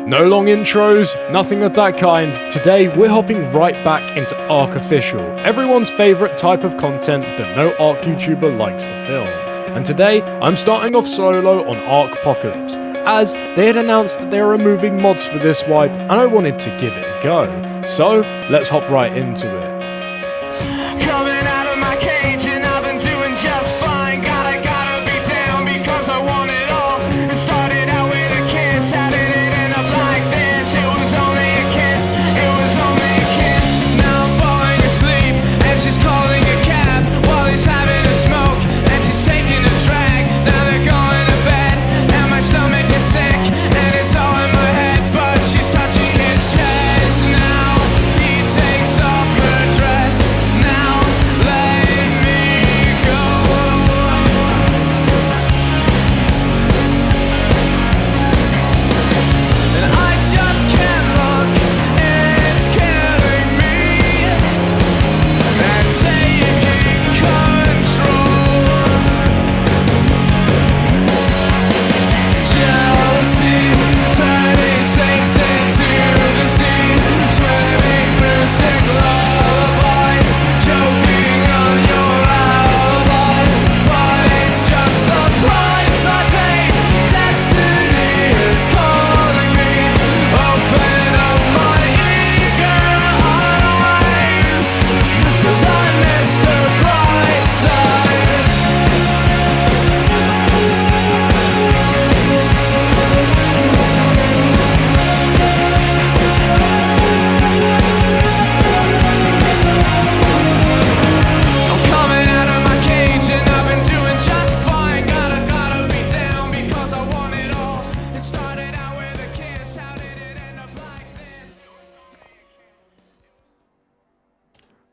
No long intros, nothing of that kind. Today we're hopping right back into ARK Official, everyone's favourite type of content that no ARK YouTuber likes to film. And today I'm starting off solo on ARK Apocalypse, as they had announced that they were removing mods for this wipe and I wanted to give it a go. So let's hop right into it. Coming out of my cage and I've been doing just fine. Gotta be down because I want it all. It started out with a kiss, how did it end up like this? It was only a kiss, it was only a kiss. Now I'm falling asleep and she's calling a cab while he's having a smoke and she's taking a drag. Now they're going to bed and my stomach is sick and it's all in my head, but she's touching his chest. Now he takes off her dress. Now let me go. And I just can't look, it's killing me. And taking control. Jealousy turning snakes into the sea, swimming through sick lullabies, choking on your alibis. But it's just the price I pay. Destiny is calling me. Open up my eager eyes, 'cause I missed the bright side. I'm coming out of my cage and I've been doing just fine. Gotta be down because I want it all. It started out with a kiss, how did it end up like this?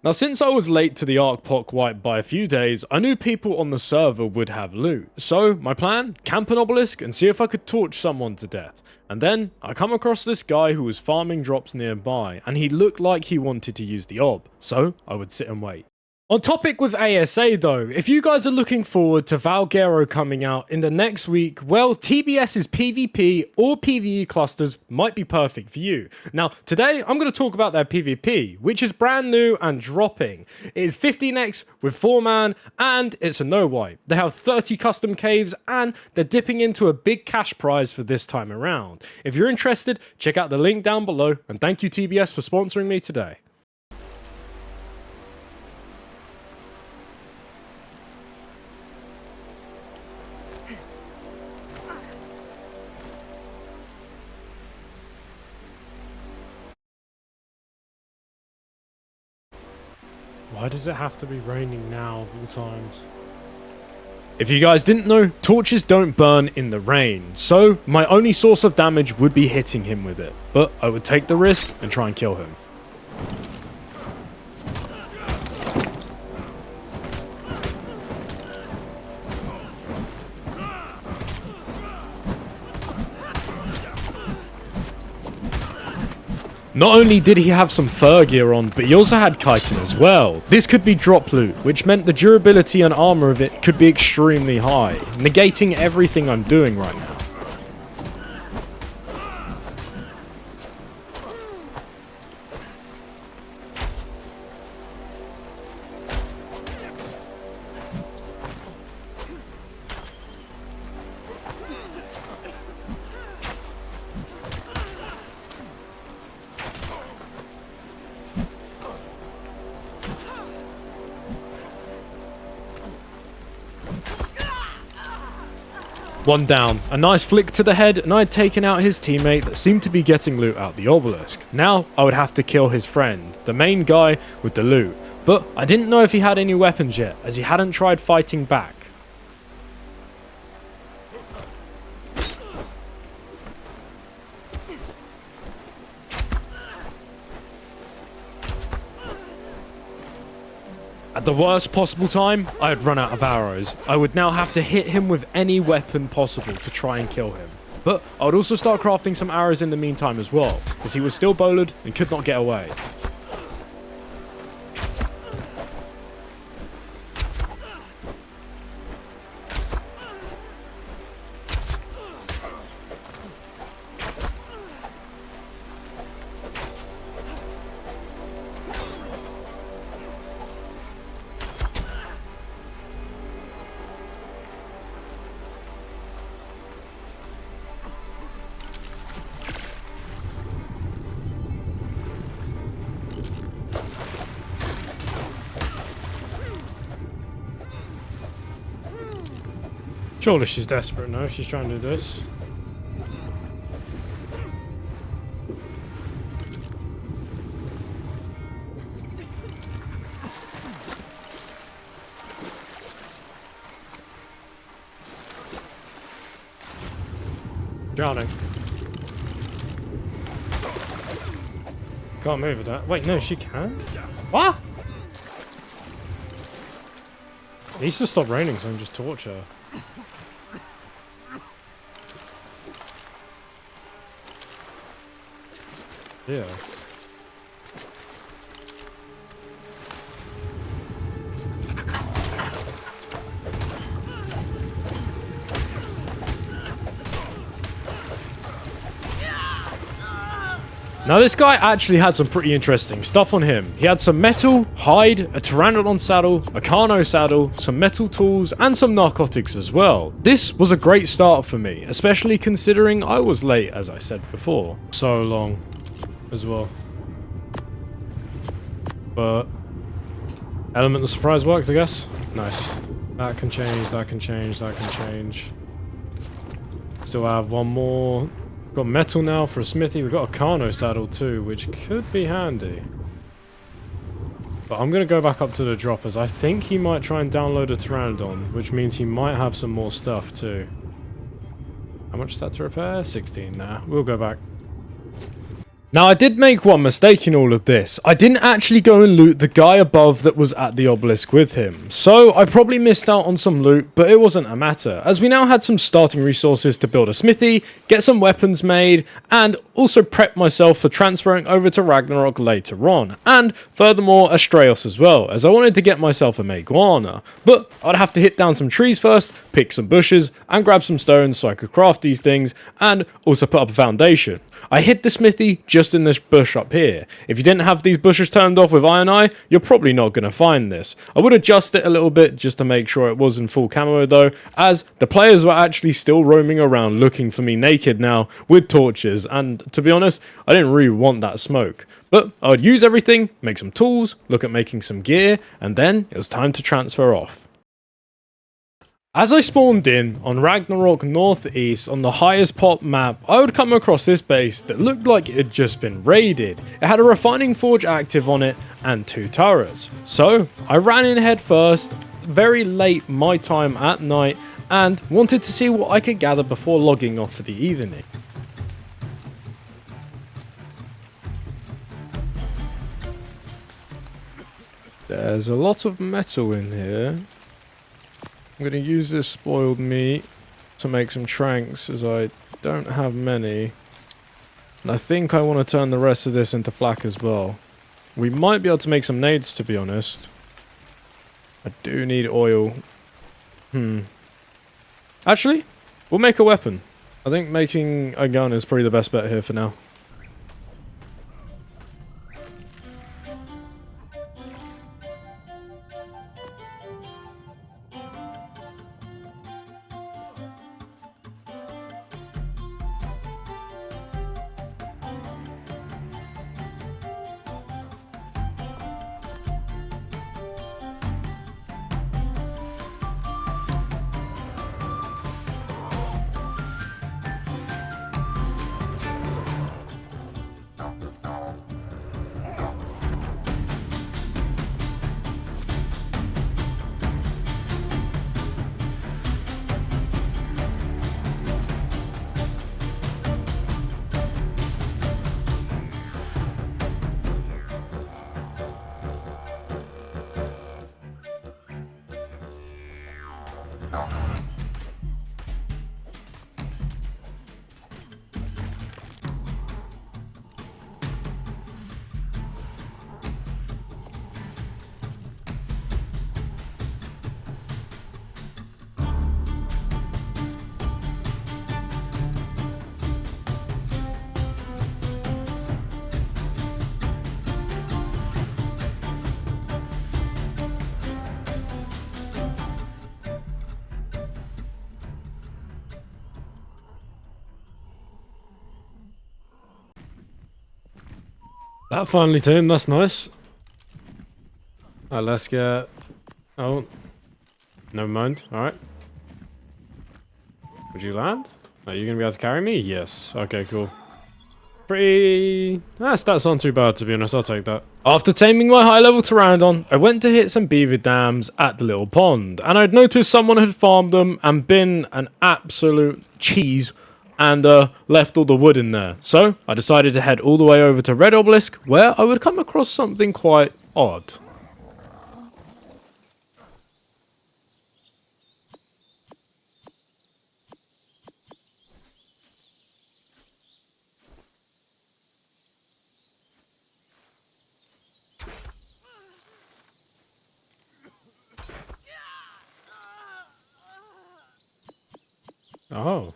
Now, since I was late to the ARK POC wipe by a few days, I knew people on the server would have loot. So, my plan? Camp an Obelisk and see if I could torch someone to death. And then, I come across this guy who was farming drops nearby, and he looked like he wanted to use the ob, so I would sit and wait. On topic with ASA though, if you guys are looking forward to Valguero coming out in the next week, well, TBS's PvP or PvE clusters might be perfect for you. Now, today I'm going to talk about their PvP, which is brand new and dropping. It is 15x with 4-man, and it's a no wipe. They have 30 custom caves, and they're dipping into a big cash prize for this time around. If you're interested, check out the link down below, and thank you TBS for sponsoring me today. Why does it have to be raining now of all times? If you guys didn't know, torches don't burn in the rain, so my only source of damage would be hitting him with it, but I would take the risk and try and kill him. Not only did he have some fur gear on, but he also had chitin as well. This could be drop loot, which meant the durability and armor of it could be extremely high, negating everything I'm doing right now. One down, a nice flick to the head, and I had taken out his teammate that seemed to be getting loot out the obelisk. Now I would have to kill his friend, the main guy with the loot, but I didn't know if he had any weapons yet, as he hadn't tried fighting back. At the worst possible time, I had run out of arrows. I would now have to hit him with any weapon possible to try and kill him. But I would also start crafting some arrows in the meantime as well, as he was still bowlered and could not get away. Surely she's desperate now. She's trying to do this. Drowning. Can't move with that. Wait, no, she can? What? It needs to stop raining so I can just torch her. Yeah. Now this guy actually had some pretty interesting stuff on him. He had some metal, hide, a pteranodon saddle, a Carno saddle, some metal tools, and some narcotics as well. This was a great start for me, especially considering I was late, as I said before. So long as well. But element of surprise worked, I guess. Nice. That can change, that can change, that can change. Still have one more. Got metal now for a smithy. We've got a Carno saddle too, which could be handy. But I'm going to go back up to the droppers. I think he might try and download a pteranodon, which means he might have some more stuff too. How much is that to repair? 16 now. We'll go back. Now, I did make one mistake in all of this. I didn't actually go and loot the guy above that was at the obelisk with him. So, I probably missed out on some loot, but it wasn't a matter, as we now had some starting resources to build a smithy, get some weapons made, and also prep myself for transferring over to Ragnarok later on. And, furthermore, a Strauss as well, as I wanted to get myself a Meguana. But, I'd have to hit down some trees first, pick some bushes, and grab some stones so I could craft these things, and also put up a foundation. I hid the smithy just in this bush up here. If you didn't have these bushes turned off with iron eye, you're probably not going to find this. I would adjust it a little bit just to make sure it was in full camo though, as the players were actually still roaming around looking for me naked now with torches, and to be honest, I didn't really want that smoke. But I would use everything, make some tools, look at making some gear, and then it was time to transfer off. As I spawned in on Ragnarok Northeast on the highest pop map, I would come across this base that looked like it had just been raided. It had a refining forge active on it and 2 turrets. So I ran in head first, very late my time at night, and wanted to see what I could gather before logging off for the evening. There's a lot of metal in here. I'm going to use this spoiled meat to make some tranks, as I don't have many. And I think I want to turn the rest of this into flak as well. We might be able to make some nades, to be honest. I do need oil. Actually, we'll make a weapon. I think making a gun is probably the best bet here for now. That finally turned, that's nice. Alright, let's get... Oh. Never mind, alright. Would you land? Are you going to be able to carry me? Yes. Okay, cool. Pretty... stats aren't too bad, to be honest. I'll take that. After taming my high-level Pteranodon, I went to hit some beaver dams at the little pond, and I'd noticed someone had farmed them and been an absolute cheese and left all the wood in there. So I decided to head all the way over to Red Obelisk, where I would come across something quite odd. Oh.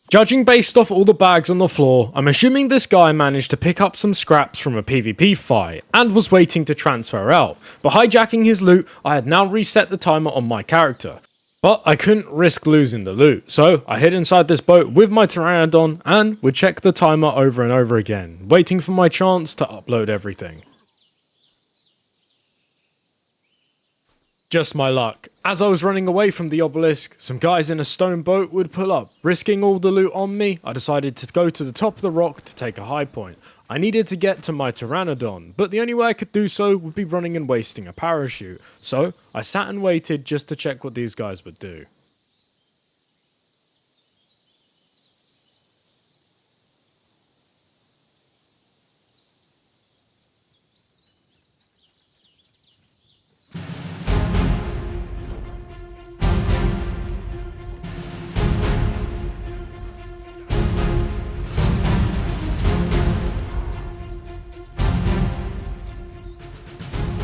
Judging based off all the bags on the floor, I'm assuming this guy managed to pick up some scraps from a PvP fight and was waiting to transfer out. But hijacking his loot, I had now reset the timer on my character. But I couldn't risk losing the loot, so I hid inside this boat with my Pteranodon and would check the timer over and over again, waiting for my chance to upload everything. Just my luck. As I was running away from the obelisk, some guys in a stone boat would pull up. Risking all the loot on me, I decided to go to the top of the rock to take a high point. I needed to get to my Pteranodon, but the only way I could do so would be running and wasting a parachute. So I sat and waited just to check what these guys would do.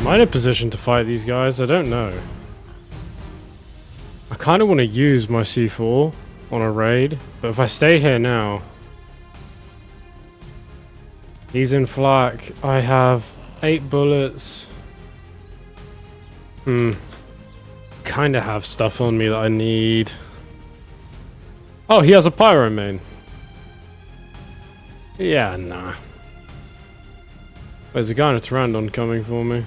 Am I in a position to fight these guys? I don't know. I kind of want to use my C4 on a raid, but if I stay here now... He's in flak. I have 8 bullets. Kind of have stuff on me that I need. Oh, he has a pyro main. Yeah, nah. There's a guy in a Pteranodon coming for me.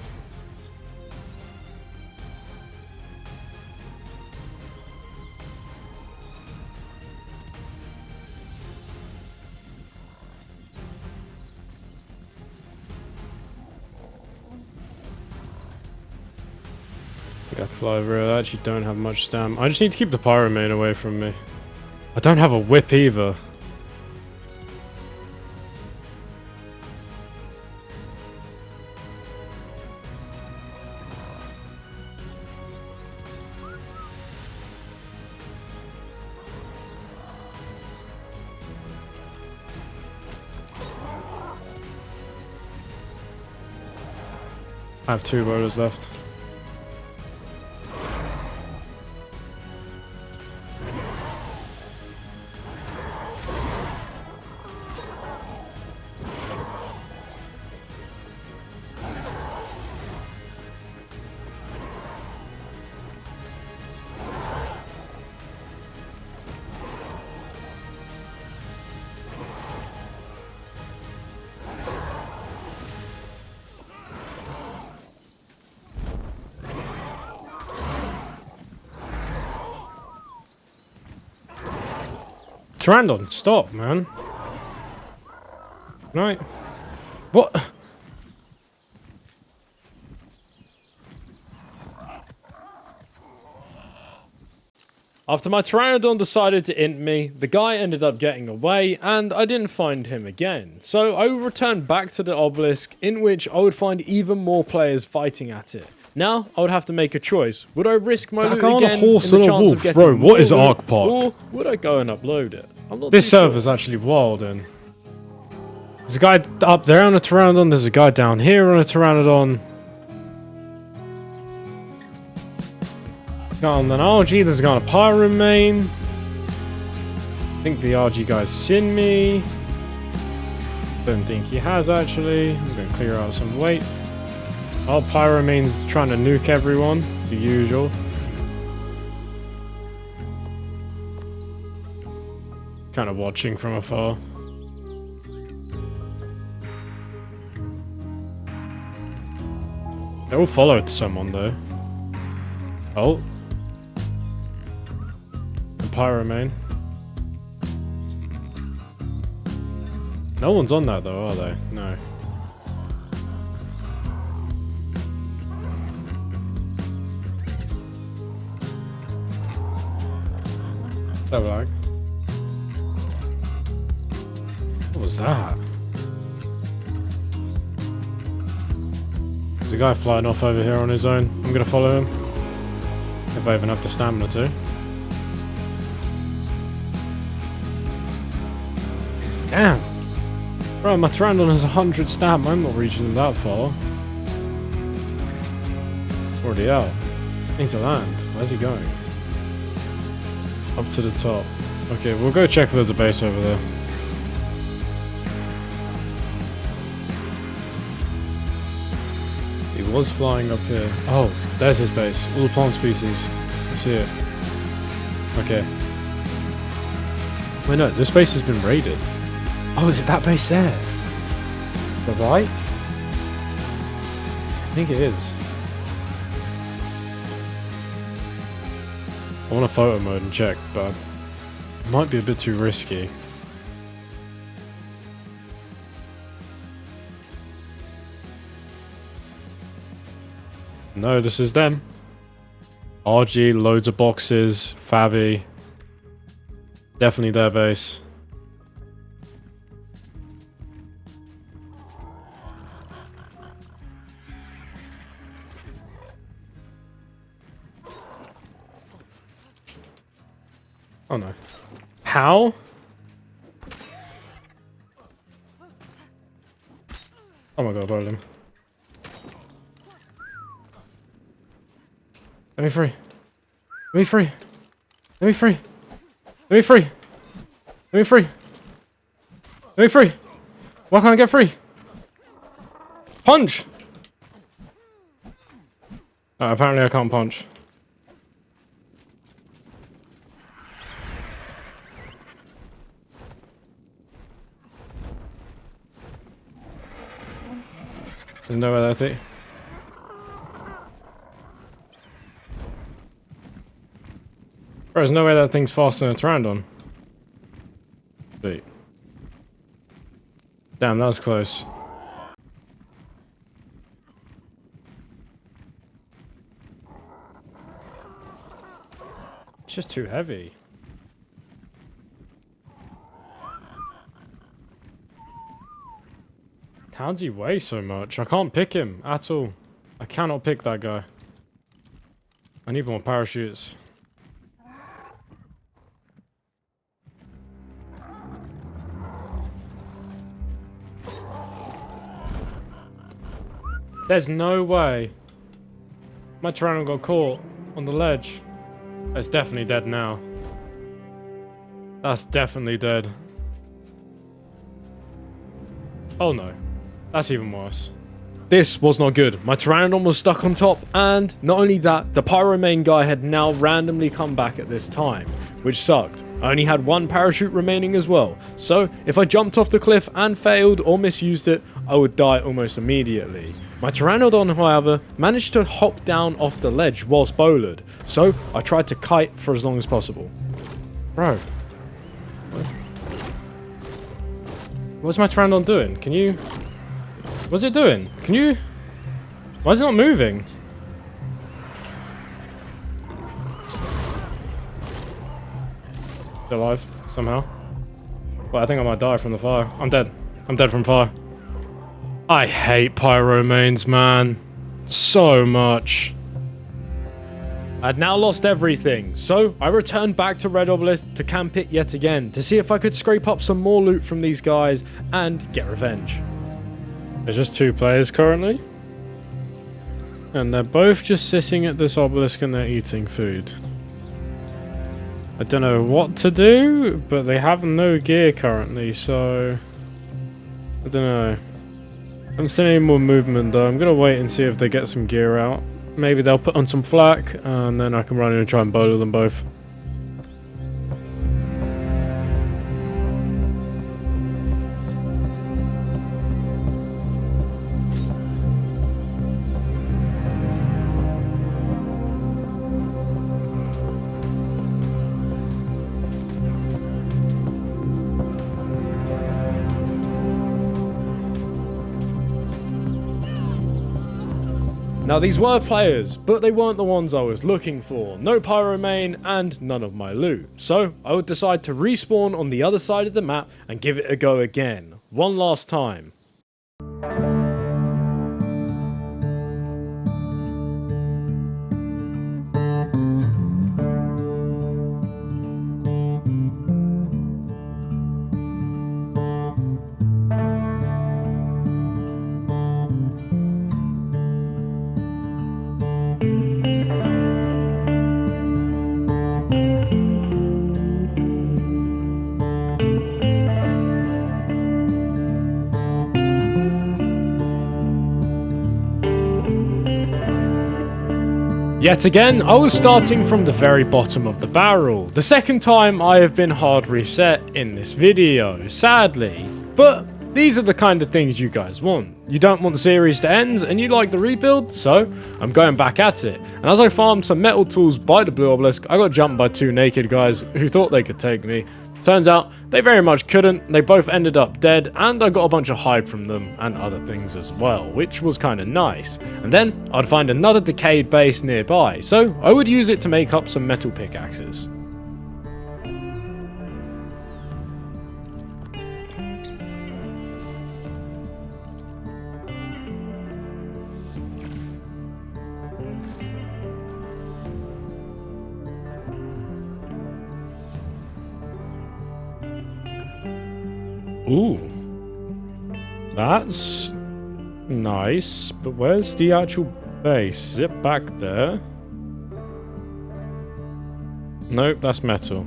I got to fly over here. I actually don't have much stamina. I just need to keep the pyro main away from me. I don't have a whip either. I have 2 bowlers left. Pteranodon, stop, man. Right. What? After my Pteranodon decided to int me, the guy ended up getting away and I didn't find him again. So I returned back to the obelisk, in which I would find even more players fighting at it. Now, I would have to make a choice. Would I risk my loot again in the chance of getting Bro, what is ARK Park? or would I go and upload it? I'm not This too sure. server's actually wild, and there's a guy up there on a Pteranodon, there's a guy down here on a Pteranodon. Got on an RG, there's a guy on a pyro main. I think the RG guy's seen me. Don't think he has, actually. I'm gonna clear out some weight. Oh, pyro main's trying to nuke everyone, the usual. Kind of watching from afar. They all followed someone though. Oh. pyromane. No one's on that though, are they? No. So like, what was that? There's a guy flying off over here on his own. I'm gonna follow him. If I even have the stamina to. Damn! Bro, my Pteranodon has 100 stamina. I'm not reaching him that far. Already out. Need to land. Where's he going? Up to the top. Okay, we'll go check if there's a base over there. He was flying up here. Oh, there's his base. All the plant species. I see it. Okay. Wait, no, this base has been raided. Oh, is it that base there? The right? I think it is. I want to photo mode and check, but it might be a bit too risky. No, this is them. RG, loads of boxes, Fabi. Definitely their base. Oh no. How? Oh my god, I him. Let me free. Let me free. Let me free. Let me free. Let me free. Let me free. Why can't I get free? Punch! Oh, apparently I can't punch. There's no way that's it. Bro, there's no way that thing's faster than a Pteranodon. Wait. Damn, that was close. It's just too heavy. How'd he weigh so much? I can't pick him at all. I cannot pick that guy. I need more parachutes. There's no way. My Pteranodon got caught on the ledge. It's definitely dead now. That's definitely dead. Oh no. That's even worse. This was not good. My Pteranodon was stuck on top, and not only that, the pyromane guy had now randomly come back at this time, which sucked. I only had one parachute remaining as well, so if I jumped off the cliff and failed or misused it, I would die almost immediately. My Pteranodon, however, managed to hop down off the ledge whilst bowlered, so I tried to kite for as long as possible. Bro. What's my Pteranodon doing? Can you... What's it doing? Can you... Why is it not moving? Still alive, somehow. Well, I think I might die from the fire. I'm dead. I'm dead from fire. I hate pyromanes, man. So much. I'd now lost everything, so I returned back to Red Obelisk to camp it yet again, to see if I could scrape up some more loot from these guys and get revenge. There's just 2 players currently. And they're both just sitting at this obelisk and they're eating food. I don't know what to do, but they have no gear currently, so... I don't know. I haven't seen any more movement though. I'm gonna wait and see if they get some gear out. Maybe they'll put on some flak, and then I can run in and try and bowler them both. Now these were players, but they weren't the ones I was looking for. No pyro main and none of my loot. So I would decide to respawn on the other side of the map and give it a go again. One last time. Yet again, I was starting from the very bottom of the barrel. The second time I have been hard reset in this video, sadly. But these are the kind of things you guys want. You don't want the series to end and you like the rebuild, so I'm going back at it. And as I farmed some metal tools by the blue obelisk, I got jumped by two naked guys who thought they could take me. Turns out, they very much couldn't, they both ended up dead, and I got a bunch of hide from them and other things as well, which was kind of nice. And then, I'd find another decayed base nearby, so I would use it to make up some metal pickaxes. Ooh, that's nice, but where's the actual base? Is it back there? Nope, that's metal.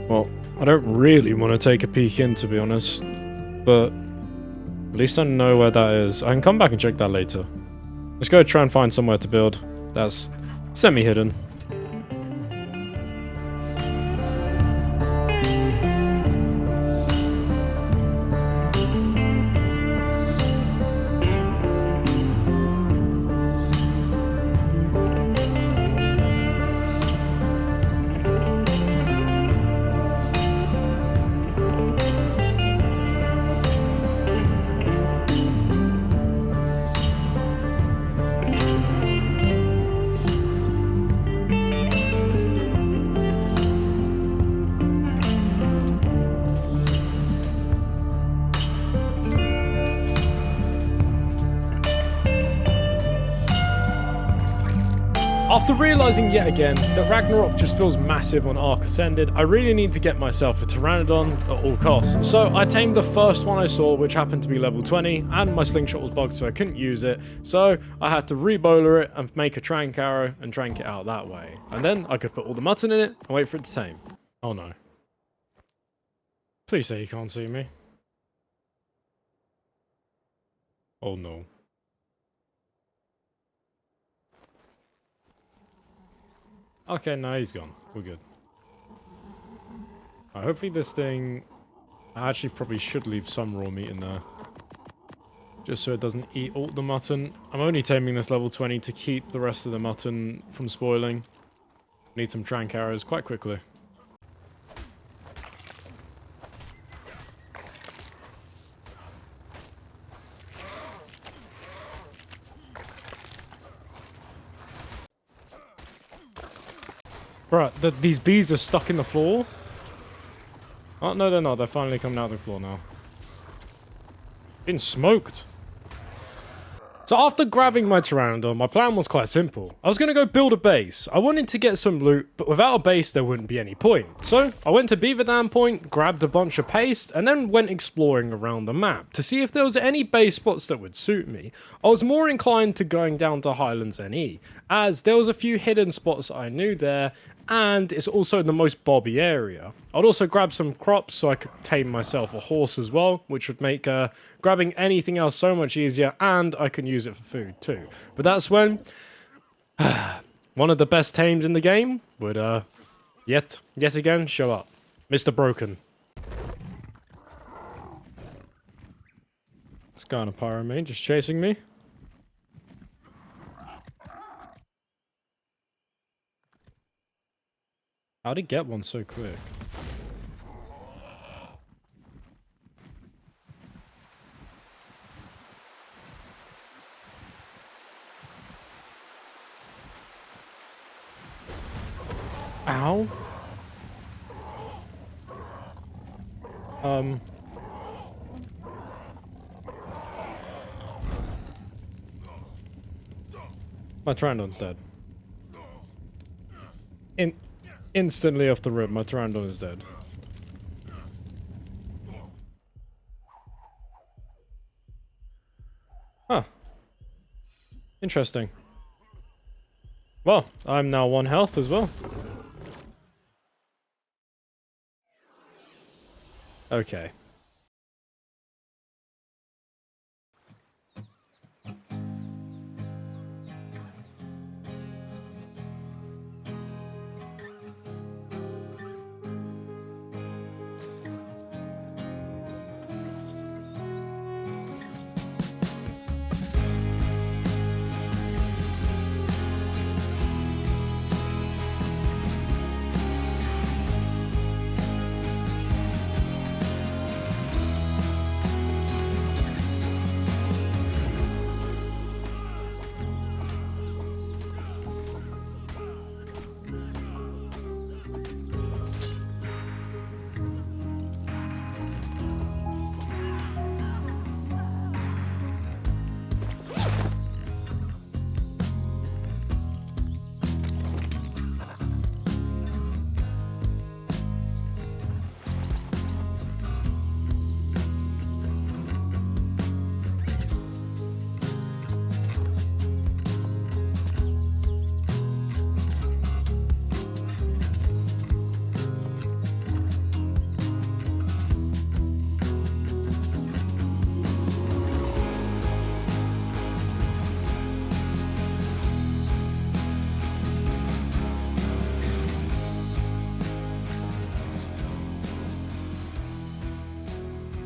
Well, I don't really want to take a peek in, to be honest, but at least I know where that is. I can come back and check that later. Let's go try and find somewhere to build that's semi-hidden. After realising yet again that Ragnarok just feels massive on ARK Ascended, I really need to get myself a Pteranodon at all costs. So I tamed the first one I saw, which happened to be level 20, and my slingshot was bugged so I couldn't use it, so I had to re-bowler it and make a trank arrow and trank it out that way. And then I could put all the mutton in it and wait for it to tame. Oh no. Please say you can't see me. Oh no. Okay, now he's gone. We're good. Hopefully this thing... I actually probably should leave some raw meat in there. Just so it doesn't eat all the mutton. I'm only taming this level 20 to keep the rest of the mutton from spoiling. Need some trank arrows quite quickly. Bruh, these bees are stuck in the floor? Oh, no, they're not. They're finally coming out of the floor now. Been smoked. So after grabbing my Pteranodon, my plan was quite simple. I was going to go build a base. I wanted to get some loot, but without a base there wouldn't be any point. So I went to Beaver Dam Point, grabbed a bunch of paste, and then went exploring around the map to see if there was any base spots that would suit me. I was more inclined to going down to Highlands NE, as there was a few hidden spots I knew there, and it's also the most bobby area. I'd also grab some crops so I could tame myself a horse as well, which would make grabbing anything else so much easier, and I can use it for food too. But that's when one of the best tames in the game would yet again show up. Mr. Broken. This guy on a pyromane just chasing me. How'd he get one so quick? Ow. My Pteranodon's dead. Instantly off the rip, my Pteranodon is dead. Huh. Interesting. Well, I'm now 1 health as well. Okay.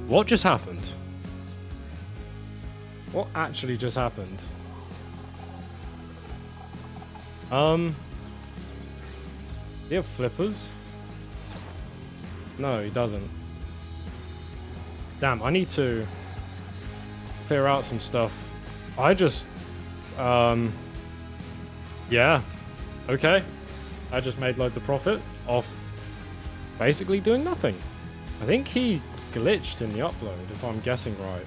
What just happened? What actually just happened? Do you have flippers? No, he doesn't. Damn, I need to clear out some stuff. I just, yeah, okay. I just made loads of profit off basically doing nothing. I think he glitched in the upload, if I'm guessing right.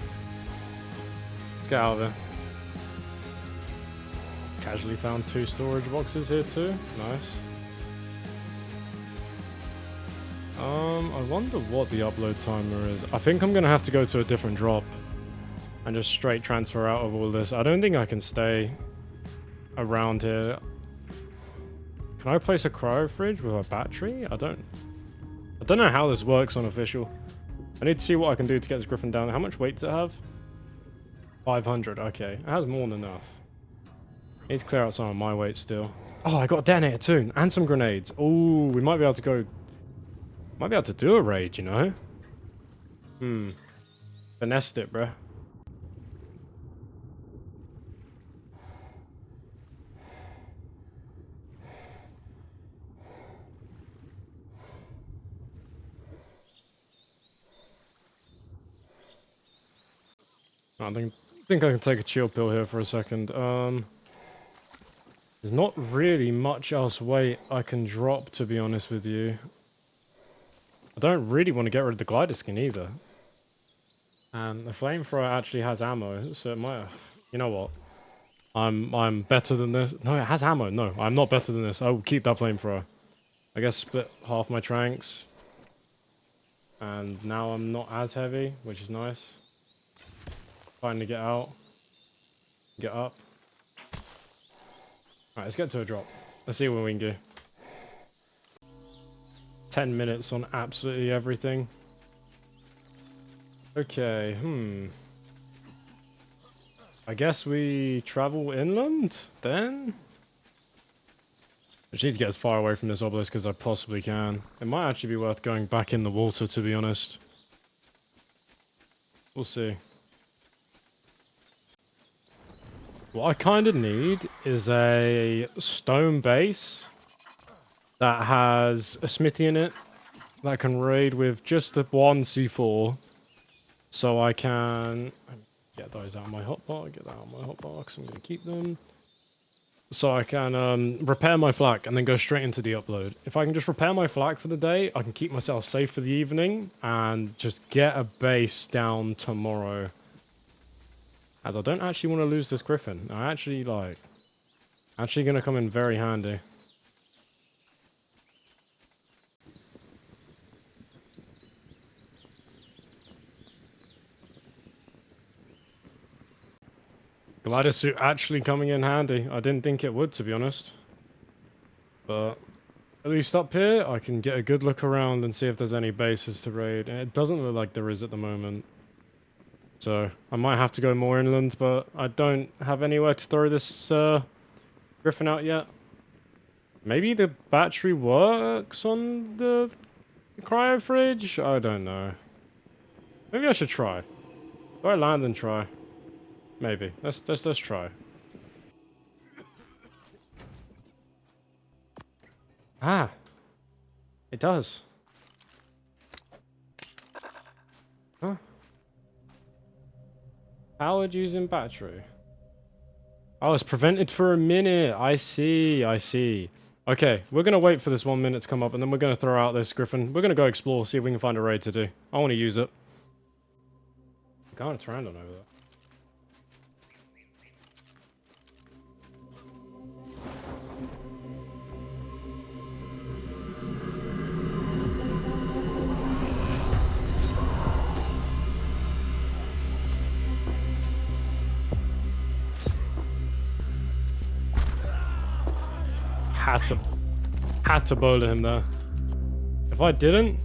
Let's get out of there. Casually found 2 storage boxes here too. Nice. I wonder what the upload timer is. I think I'm gonna have to go to a different drop and just straight transfer out of all this. I don't think I can stay around here. Can I place a cryo fridge with a battery? I don't know how this works on official. I need to see what I can do to get this griffin down. How much weight does it have? 500. Okay, it has more than enough. Need to clear out some of my weight still. Oh, I got a detonator too, and some grenades. Oh, we might be able to go. Might be able to do a raid, you know? Finessed it, bruh. I think I can take a chill pill here for a second. There's not really much else weight I can drop, to be honest with you. I don't really want to get rid of the glider skin either. And the flamethrower actually has ammo, so it might... You know what? I'm better than this. No, it has ammo. No, I'm not better than this. I will keep that flamethrower. I guess split half my tranks. And now I'm not as heavy, which is nice. Finally get out. Get up. Alright, let's get to a drop. Let's see what we can do. 10 minutes on absolutely everything. Okay, I guess we travel inland, then? I just need to get as far away from this obelisk as I possibly can. It might actually be worth going back in the water, to be honest. We'll see. What I kind of need is a stone base that has a smithy in it that can raid with just the 1 C4. So I can get those out of my hotbar, get that out of my hotbar because I'm going to keep them. so I can repair my flak and then go straight into the upload. If I can just repair my flak for the day, I can keep myself safe for the evening and just get a base down tomorrow. As I don't actually want to lose this griffin. I actually going to come in very handy. Glider suit actually coming in handy. I didn't think it would, to be honest. But at least up here, I can get a good look around and see if there's any bases to raid. And it doesn't look like there is at the moment. So I might have to go more inland, but I don't have anywhere to throw this griffin out yet. Maybe the battery works on the cryo fridge? I don't know. Maybe I should try. Do I land and try? Maybe. Let's try. Ah. It does. Huh? Powered using battery. Oh, it's prevented for a minute. I see. Okay, we're going to wait for this 1 minute to come up, and then we're going to throw out this griffin. We're going to go explore, see if we can find a raid to do. I want to use it. God, it's random over there. Had to bowler him there. If I didn't,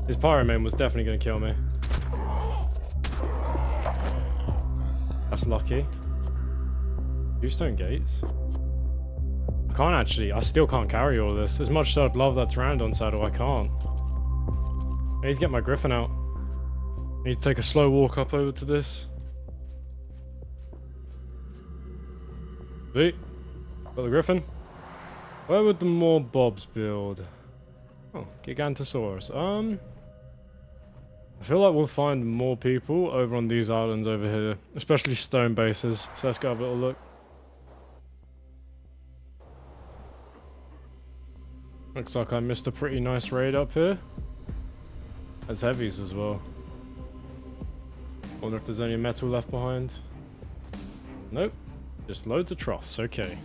his pyroman was definitely going to kill me. That's lucky. 2 stone gates. I still can't carry all of this. As much as I'd love that Pteranodon saddle, I can't. I need to get my griffin out. I need to take a slow walk up over to this. Sweet. Got the griffin. Where would the more bobs build? Oh, Gigantosaurus. I feel like we'll find more people over on these islands over here, especially stone bases. So let's go have a little look. Looks like I missed a pretty nice raid up here. There's heavies as well. Wonder if there's any metal left behind. Nope. Just loads of troughs. Okay.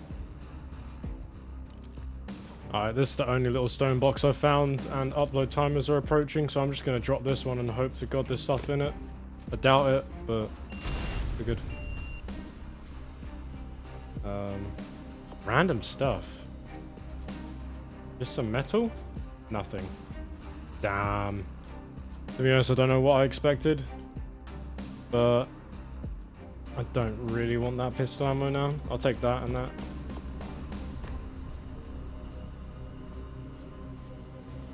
Alright, this is the only little stone box I found, and upload timers are approaching, so I'm just going to drop this one and hope to God there's stuff in it. I doubt it, but we're good. Random stuff. Just some metal? Nothing. Damn. To be honest, I don't know what I expected, but I don't really want that pistol ammo now. I'll take that and that.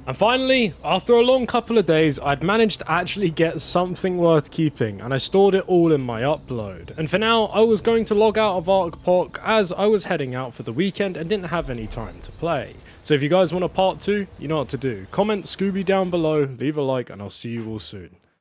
And finally, after a long couple of days, I'd managed to actually get something worth keeping, and I stored it all in my upload. And for now, I was going to log out of ARK as I was heading out for the weekend and didn't have any time to play. So if you guys want a part 2, you know what to do. Comment Scooby down below, leave a like, and I'll see you all soon.